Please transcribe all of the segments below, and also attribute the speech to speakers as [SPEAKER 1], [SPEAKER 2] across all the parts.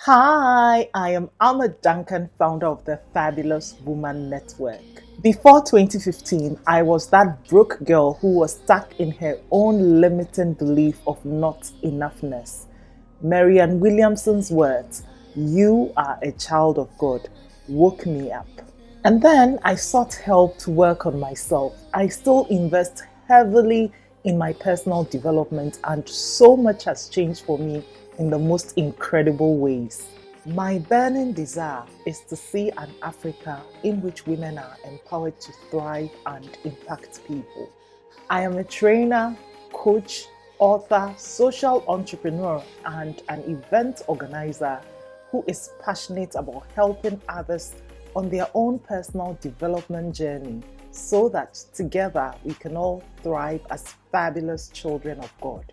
[SPEAKER 1] Hi, I am Ahmed Duncan, founder of the Fabulous Woman Network. Before 2015, I was that broke girl who was stuck in her own limiting belief of not enoughness. Marianne Williamson's words, "You are a child of God," woke me up. And then I sought help to work on myself. I still invest heavily in my personal development, and so much has changed for me in the most incredible ways. My burning desire is to see an Africa in which women are empowered to thrive and impact people. I am a trainer, coach, author, social entrepreneur, and an event organizer who is passionate about helping others on their own personal development journey so that together we can all thrive as fabulous children of God.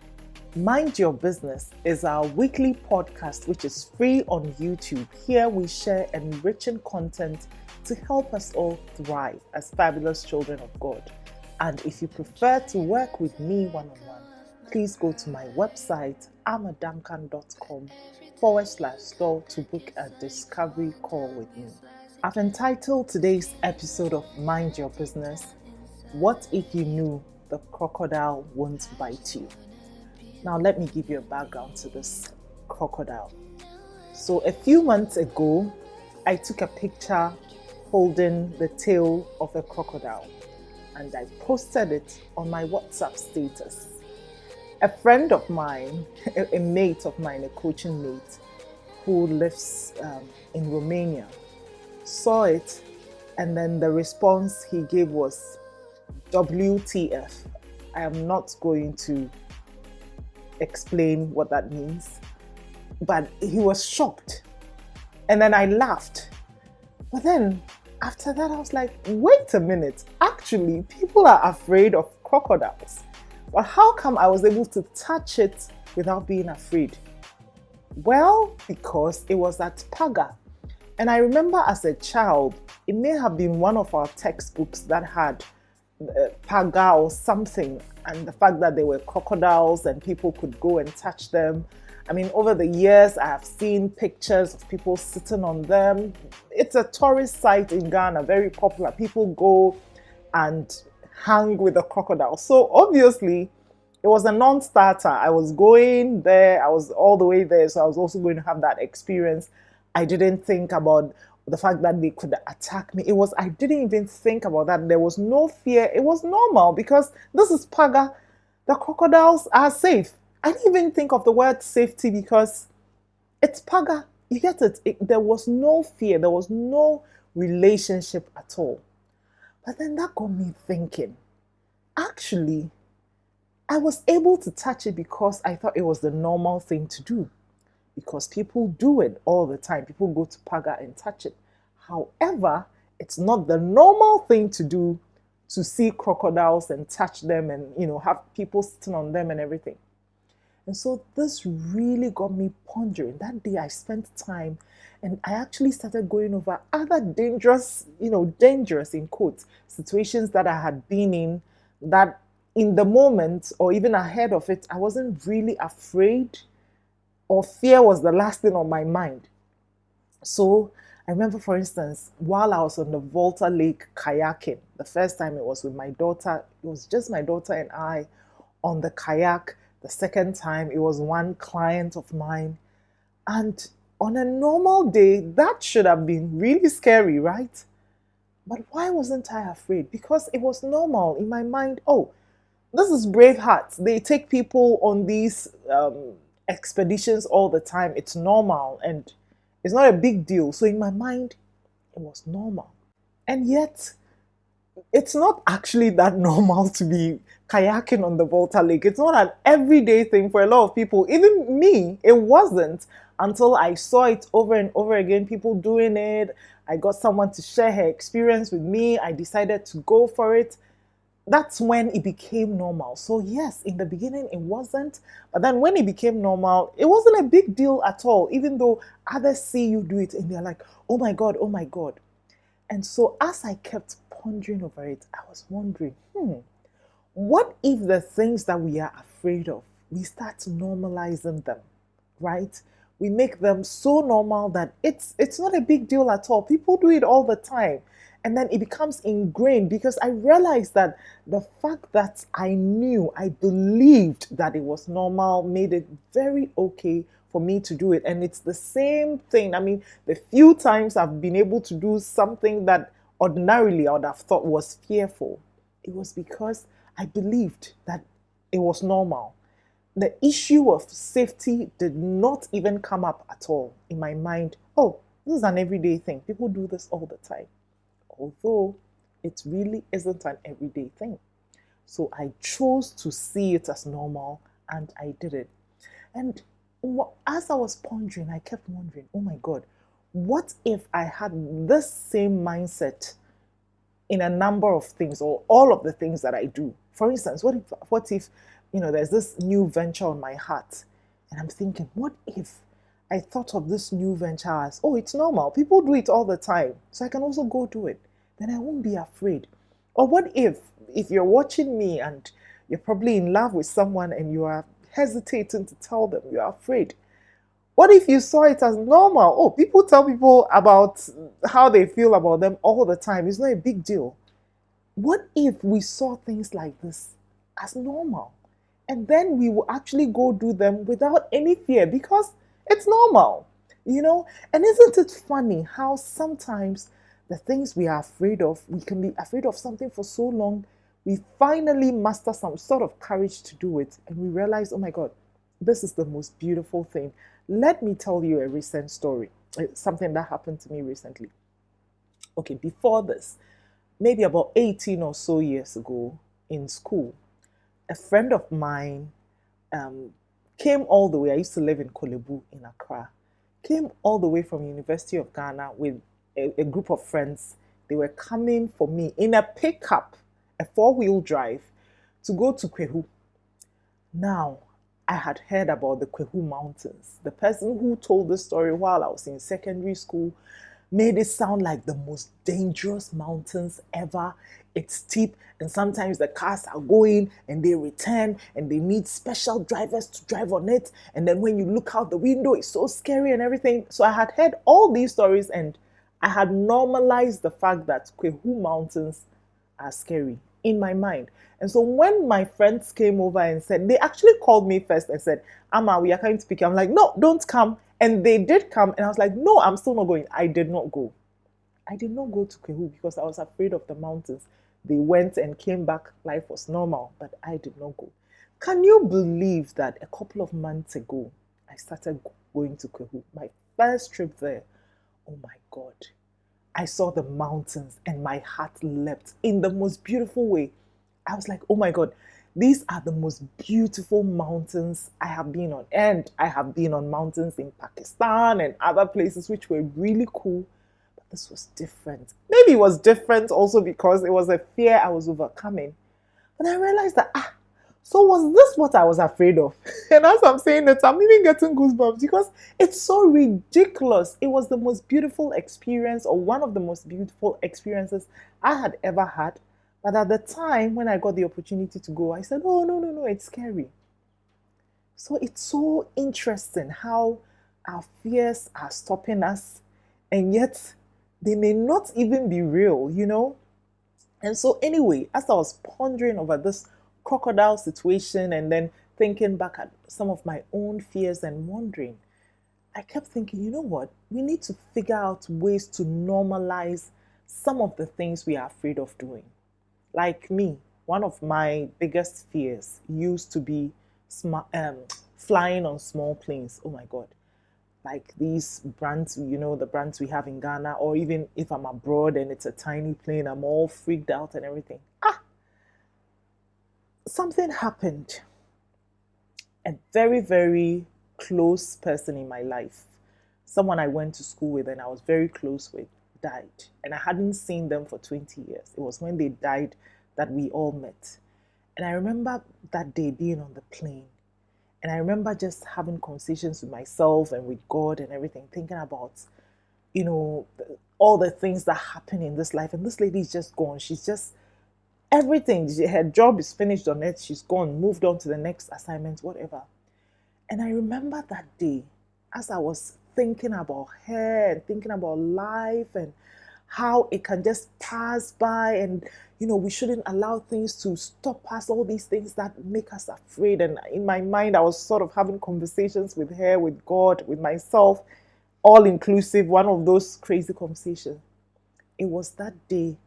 [SPEAKER 1] Mind Your Business is our weekly podcast which is free on YouTube. Here we share enriching content to help us all thrive as fabulous children of God. And if you prefer to work with me one-on-one, please go to my website, amaduncan.com/store to book a discovery call with me. I've entitled today's episode of Mind Your Business, "What if you knew the crocodile won't bite you?" Now let me give you a background to this crocodile. So a few months ago, I took a picture holding the tail of a crocodile and I posted it on my WhatsApp status. A friend of mine, a mate of mine, a coaching mate who lives in Romania, saw it, and then the response he gave was, "WTF. I am not going to explain what that means." But he was shocked. And then I laughed. But then after that, I was like, wait a minute. Actually, people are afraid of crocodiles. But how come I was able to touch it without being afraid? Well, because it was at Paga. And I remember as a child, it may have been one of our textbooks that had Paga or something, and the fact that there were crocodiles and people could go and touch them. I mean, over the years, I have seen pictures of people sitting on them. It's a tourist site in Ghana, very popular. People go and hang with the crocodile. So obviously, it was a non-starter. I was going there. I was all the way there, so I was also going to have that experience. I didn't think about the fact that they could attack me. I didn't even think about that. There was no fear. It was normal because this is Paga. The crocodiles are safe. I didn't even think of the word safety because it's Paga. You get it? There was no fear. There was no relationship at all. But then that got me thinking. Actually, I was able to touch it because I thought it was the normal thing to do. Because people do it all the time. People go to Paga and touch it. However, it's not the normal thing to do to see crocodiles and touch them and, have people sitting on them and everything. And so this really got me pondering. That day I spent time and I actually started going over other dangerous in quotes, situations that I had been in that in the moment or even ahead of it, I wasn't really afraid, or fear was the last thing on my mind. So I remember, for instance, while I was on the Volta Lake kayaking, the first time it was with my daughter, it was just my daughter and I on the kayak. The second time it was one client of mine. And on a normal day, that should have been really scary, right? But why wasn't I afraid? Because it was normal in my mind. Oh, this is Bravehearts. They take people on these expeditions all the time. It's normal and it's not a big deal. So in my mind, it was normal. And yet, it's not actually that normal to be kayaking on the Volta Lake. It's not an everyday thing for a lot of people. Even me, it wasn't until I saw it over and over again, people doing it. I got someone to share her experience with me. I decided to go for it. That's when it became normal. So yes, in the beginning it wasn't, but then when it became normal, it wasn't a big deal at all, even though others see you do it and they're like, oh my God, oh my God. And so as I kept pondering over it, I was wondering, what if the things that we are afraid of, we start normalizing them, right? We make them so normal that it's not a big deal at all. People do it all the time. And then it becomes ingrained because I realized that the fact that I knew, I believed that it was normal made it very okay for me to do it. And it's the same thing. I mean, the few times I've been able to do something that ordinarily I would have thought was fearful, it was because I believed that it was normal. The issue of safety did not even come up at all in my mind. Oh, this is an everyday thing. People do this all the time. Although it really isn't an everyday thing. So I chose to see it as normal and I did it. And as I was pondering, I kept wondering, oh my God, what if I had this same mindset in a number of things or all of the things that I do? For instance, what if there's this new venture on my heart and I'm thinking, what if I thought of this new venture as, oh, it's normal. People do it all the time. So I can also go do it. Then I won't be afraid. Or what if you're watching me and you're probably in love with someone and you are hesitating to tell them you're afraid? What if you saw it as normal? Oh, people tell people about how they feel about them all the time. It's not a big deal. What if we saw things like this as normal? And then we will actually go do them without any fear because it's normal, And isn't it funny how sometimes the things we are afraid of, we can be afraid of something for so long, we finally muster some sort of courage to do it, and we realize, oh my God, this is the most beautiful thing. Let me tell you a recent story, something that happened to me recently. Okay, before this, maybe about 18 or so years ago in school, a friend of mine came all the way. I used to live in Kolebu in Accra. Came all the way from University of Ghana with a group of friends. They were coming for me in a pickup, a 4-wheel drive, to go to Kwehu. Now, I had heard about the Kwehu Mountains. The person who told the story while I was in secondary school made it sound like the most dangerous mountains ever. It's steep, and sometimes the cars are going and they return and they need special drivers to drive on it. And then when you look out the window, it's so scary and everything. So I had heard all these stories and I had normalized the fact that Kwehu Mountains are scary in my mind. And so when my friends came over and said, they actually called me first and said, Amma, we are coming to pick you. I'm like, no, don't come. And they did come, and I was like, no, I'm still not going. I did not go. I did not go to Kwehu because I was afraid of the mountains. They went and came back. Life was normal, but I did not go. Can you believe that a couple of months ago, I started going to Kwehu? My first trip there. Oh my God. I saw the mountains and my heart leapt in the most beautiful way. I was like, oh my God, these are the most beautiful mountains I have been on. And I have been on mountains in Pakistan and other places which were really cool. But this was different. Maybe it was different also because it was a fear I was overcoming. But I realized that, so was this what I was afraid of? And as I'm saying it, I'm even getting goosebumps because it's so ridiculous. It was the most beautiful experience, or one of the most beautiful experiences I had ever had. But at the time when I got the opportunity to go, I said, oh, no, it's scary. So it's so interesting how our fears are stopping us, and yet they may not even be real, And so anyway, as I was pondering over this crocodile situation and then thinking back at some of my own fears and wondering, I kept thinking, you know what? We need to figure out ways to normalize some of the things we are afraid of doing. Like me, one of my biggest fears used to be flying on small planes. Oh my God. Like these brands, the brands we have in Ghana, or even if I'm abroad and it's a tiny plane, I'm all freaked out and everything. Something happened. A very, very close person in my life, someone I went to school with and I was very close with, died. And I hadn't seen them for 20 years. It was when they died that we all met. And I remember that day being on the plane. And I remember just having conversations with myself and with God and everything, thinking about, all the things that happen in this life. And this lady is just gone. She's just, everything. Her job is finished on it. She's gone, moved on to the next assignment, whatever. And I remember that day, as I was thinking about her and thinking about life and how it can just pass by, and we shouldn't allow things to stop us, all these things that make us afraid. And in my mind, I was sort of having conversations with her, with God, with myself, all inclusive, one of those crazy conversations. It was that day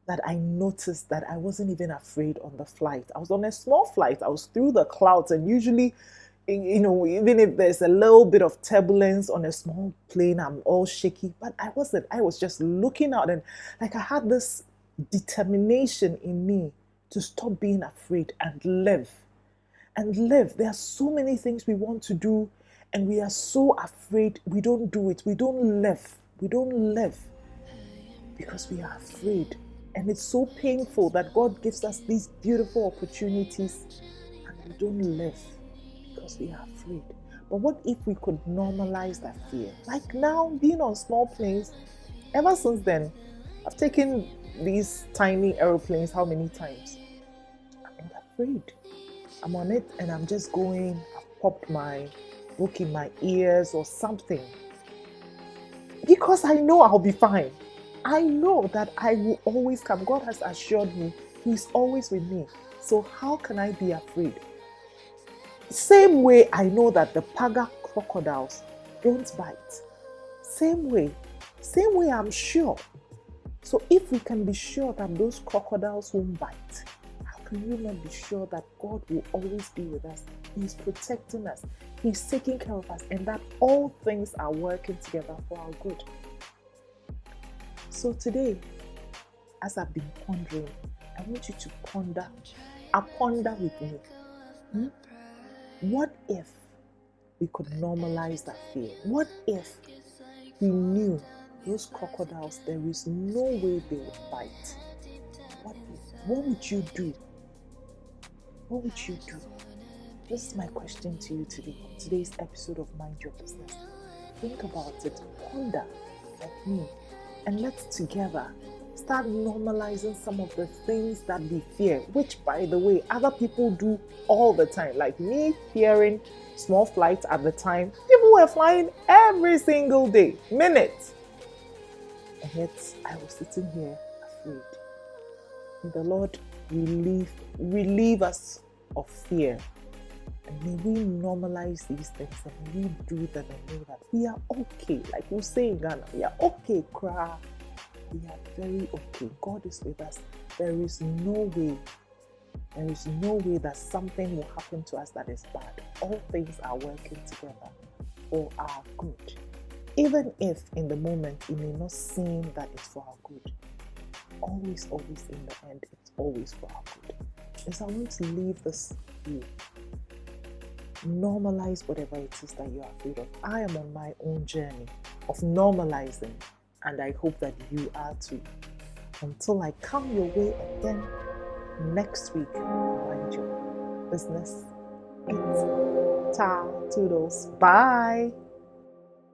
[SPEAKER 1] that I noticed that I wasn't even afraid on the flight. I was on a small flight. I was through the clouds, and usually, even if there's a little bit of turbulence on a small plane, I'm all shaky. But I wasn't. I was just looking out, and like I had this determination in me to stop being afraid and live. And live. There are so many things we want to do, and we are so afraid we don't do it. We don't live. We don't live because we are afraid. And it's so painful that God gives us these beautiful opportunities and we don't live because we are afraid. But what if we could normalize that fear? Like now, being on small planes, ever since then, I've taken these tiny aeroplanes how many times? I'm not afraid. I'm on it and I'm just going. I've popped my book in my ears or something because I know I'll be fine. I know that I will always come. God has assured me He's always with me. So how can I be afraid? Same way I know that the Paga crocodiles don't bite. Same way I'm sure. So if we can be sure that those crocodiles won't bite, how can you not be sure that God will always be with us? He's protecting us. He's taking care of us, and that all things are working together for our good. So today, as I've been pondering, I want you to ponder. Ponder with me. What if we could normalize that fear? What if we knew those crocodiles, there is no way they would bite? What would you do? What would you do? This is my question to you today, today's episode of Mind Your Business. Think about it, ponder like me, and let's together start normalizing some of the things that we fear, which, by the way, other people do all the time. Like me fearing small flights at the time, people were flying every single day, minutes. And yet I was sitting here afraid. May the Lord relieve us of fear. And may we normalize these things, and we do them and know that we are okay. Like we say in Ghana, we are okay, cry. We are very okay. God is with us. There is no way that something will happen to us that is bad. All things are working together for our good. Even if in the moment it may not seem that it's for our good, always in the end, it's always for our good. And so I want to leave this with you. Normalize whatever it is that you are afraid of. I am on my own journey of normalizing, and I hope that you are too. Until I come your way again next week, mind your business. It's Ta Toodles. Bye.